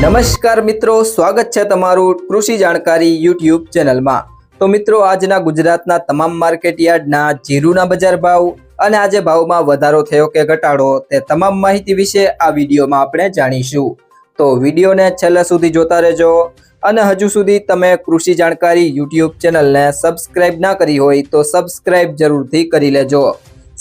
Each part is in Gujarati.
નમસ્કાર મિત્રો, સ્વાગત છે તમારું કૃષિ જાણકારી યુટ્યુબ ચેનલમાં। તો મિત્રો, આજના ગુજરાતના તમામ માર્કેટ યાર્ડના જીરુના બજાર ભાવ અને આજે ભાવમાં વધારો થયો કે ઘટાડો તે તમામ માહિતી વિશે આ વિડીયોમાં આપણે જાણીશું। તો વિડીયોને છેલ્લે સુધી જોતા રહેજો અને હજુ સુધી તમે કૃષિ જાણકારી યુટ્યુબ ચેનલને સબસ્ક્રાઇબ ના કરી હોય તો સબસ્ક્રાઇબ જરૂરથી કરી લેજો।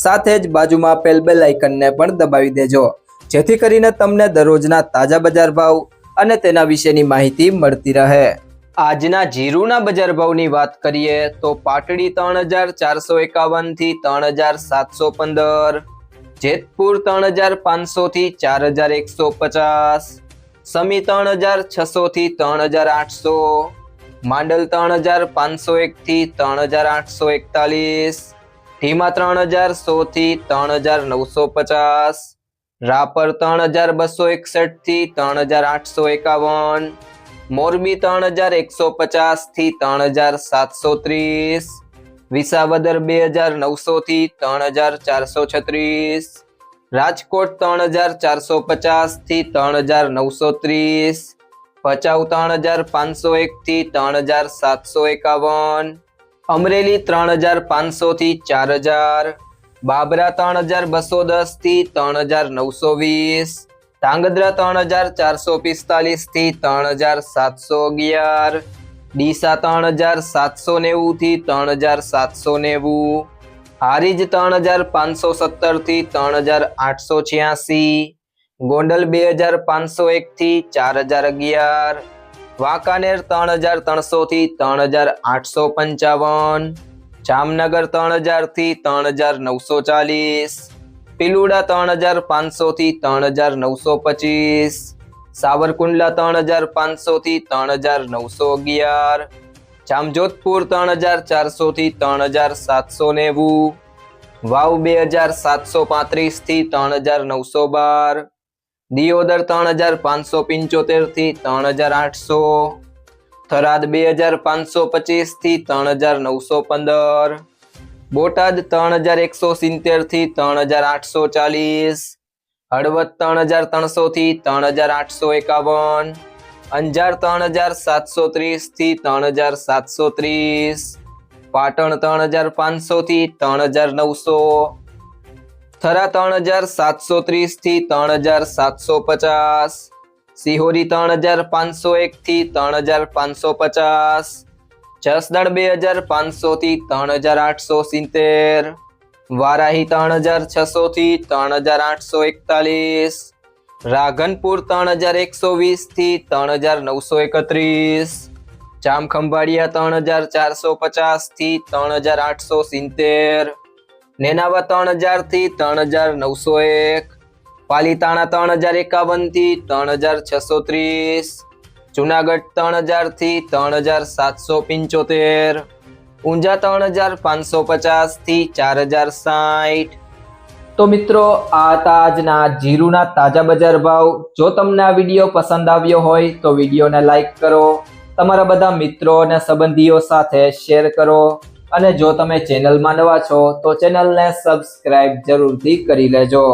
સાથે જ બાજુમાં આપેલ બેલ આઇકનને પણ દબાવી દેજો, જેથી કરીને તમને દરરોજના તાજા બજાર ભાવ અને તેના વિશેની માહિતી મળતી રહે। આજના જીરુના બજાર ભાવની વાત કરીએ તો પાટડી 3451 થી 3715, જેતપુર 3500 થી 4150, સમી 3600 થી 3800, માંડલ 3501 થી 3841, ઢીમા 3100 થી 3950, રાપર 3261 થી 3851, મોરબી 3150 થી 3730, વિસાવદર 2900 થી 3436, રાજકોટ 3450 થી 3930, ભચાઉ 3501 થી 3751, અમરેલી 3500 થી 4000, બાબરા 3210 થી 3920, ધાંગધ્રા 3445 થી 3711, ડીસા 3790 થી 3790, હારીજ 3517 થી 3886, ગોંડલ 2501 થી 4011, વાંકાનેર 3300 થી 3855, જામનગર 3000 થી 3940, પિલુડા 3500 થી 3925, સાવરકુંડલા 3500 થી 3911, જામજોધપુર 3400 થી 3790, વાવ 2735 થી 3912, દિયોદર 3575 થી 3800, થરાદ 2525 થી 3915, બોટાદ 3170 થી 3840, હળવદ 3300 થી 3851, અંજાર 3730 થી 3730, પાટણ 3500 થી 3900, થરા 3730 થી 3750, સિહોરી 3501 થી 3550, જસદણ 2500 થી 3870, વારાહી 3600 થી 3841, રાધનપુર 3120 થી 3931, જામખંભાળિયા 3450 થી 3870, નેનાવા 3000 થી 3901, પાલીતાણા 3051 થી 3630, જુનાગઢ 3000 થી 3775, ઊંઝા 3550 થી 4060। તો મિત્રો, આ હતા આજના જીરુના તાજા બજાર ભાવ। જો તમને આ વિડીયો પસંદ આવ્યો હોય તો વિડીયોને લાઈક કરો, તમારા બધા મિત્રો અને સંબંધીઓ સાથે શેર કરો અને જો તમે ચેનલમાં નવા છો તો ચેનલને સબસ્ક્રાઇબ જરૂરથી કરી લેજો।